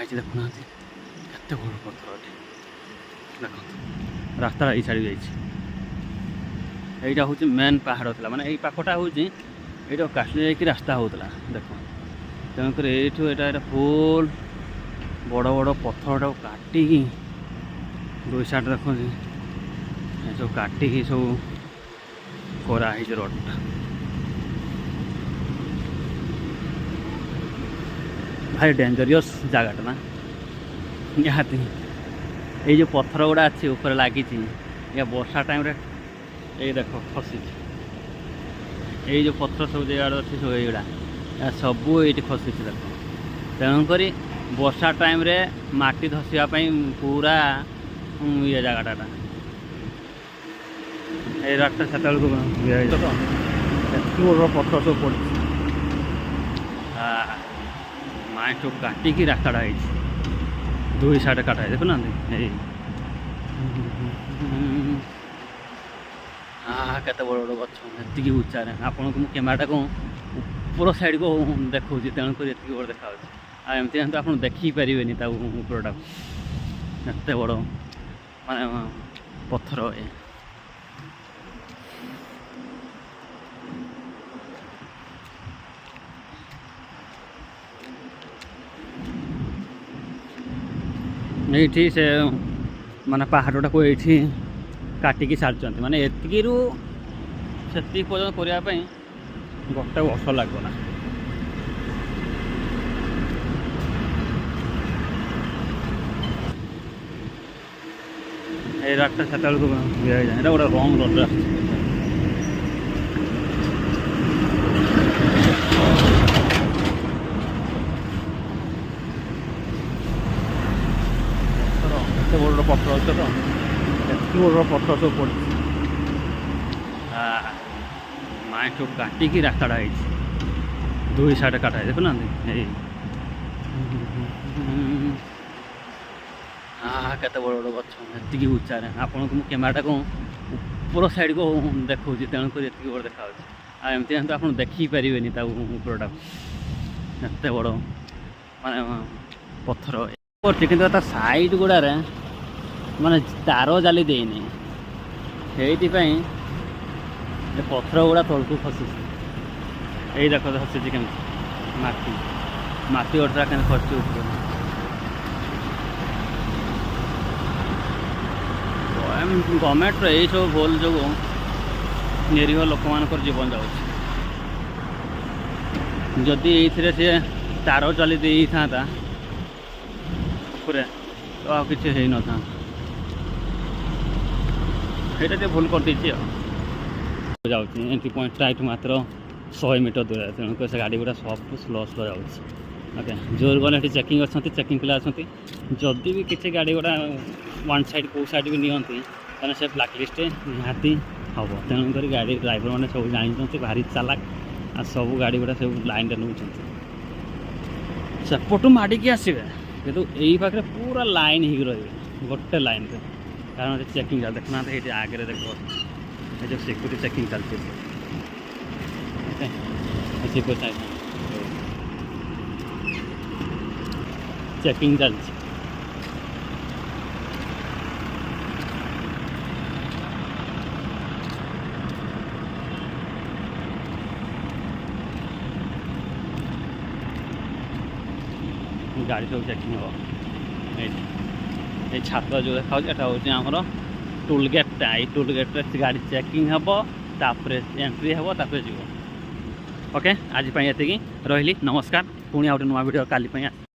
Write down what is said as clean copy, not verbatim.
देखुना केते बड़ पत्थर देख रास्ता ये छाड़ी जाइए हूँ मेन पहाड़ था माने यही पाखटा हूँ ये काटली जाकि रास्ता होता देख तेणुक ये फुल बड़ बड़ पत्थर काटिकी दुई साइड देखो सब काटिकी सब कराई रोडटा भाई डेंजरियस जगह ना निहाती ये जो पत्थर गुड़ा अच्छी ऊपर लगी या वर्षा टाइम रे ये देख खसी ये जो पत्थर सब जगह अच्छी सब युवा सबू ये खसी देख तेणुक वर्षा टाइम रे माटी धसवाई पूरा ये जगटा ये रास्ता से पत्थर सब पड़ माए सब काटिकी रास्ताटा है दुई साइड काटा है देखो ना केते बड़ बड़ गच ये उच्चारे आपको कैमेराटा को ऊपर साइड को देखा तेणुक ये बड़ देखा एमती आप देखी पारे उपरटा एत बड़ माने पत्थर ये से माने पहाड़टा को ये काटिकी सारी माने एतिकी से पर्यटन करने गोटे वर्ष लगना ये रास्ता से गोटे रंग रोड बड़ पत्थर अच्छे तो बड़ पत्थर सब पड़ माए सब काटिकी रास्ताटा है दुई साइड काटा है देखो ना केते बड़ बड़ गच ये उच्चारे आपको कैमेराटा को ऊपर साइड को देखा तेणुक ये बड़ देखा एमती आप देखी पारे उपरटा एत बड़ माने पत्थर कि साइड गुड़ार माने तार जाली देनी ये पत्थर गुड़ा तलक खसी यही देख खसी केमी माटी माटी गोटा के खसी गवर्नमेंट यही सब भूल जो निरीह लोक मान जीवन जादी ये सी तार चली दे था पूरे तो आ किसी है न था ये भूल कर जाऊँगी एंट्री पॉइंट टाइट मात्र 100 मीटर दूर तेणुक से गाड़ी गुड़ा सब स्लो स्लो जाऊँगी ओके जोर गले चेकिंग अच्छा चेकिंग पिला अच्छा जदि भी किसी गाड़ी गुड़ा वन साइड कौ साइड भी नियंती से ब्लैक लिस्ट निहाती हम तेणुक गाड़ी ड्राइवर मैंने सब जानते भारी चालाक आ सब गाड़ी गुड़ा सब लाइन नौ सेपटू माड़िकी आसवे कितु यही पाखे पूरा लाइन ही रही गोटे लाइन रे कारण चेकिंग चल देखना ये आगे देख ये जो सिक्योरिटी चेकिंग चलती चेकिंग चलती गाड़ी सब चेकिंग हम ये छात्र जो देखा हूँ आमर टोल गेटा ये टोल गेट गाड़ी चेकिंग हम तापर एंट्री हम तापर जीव ओके आज ये रही नमस्कार पुणी आउट नुआ वीडियो काली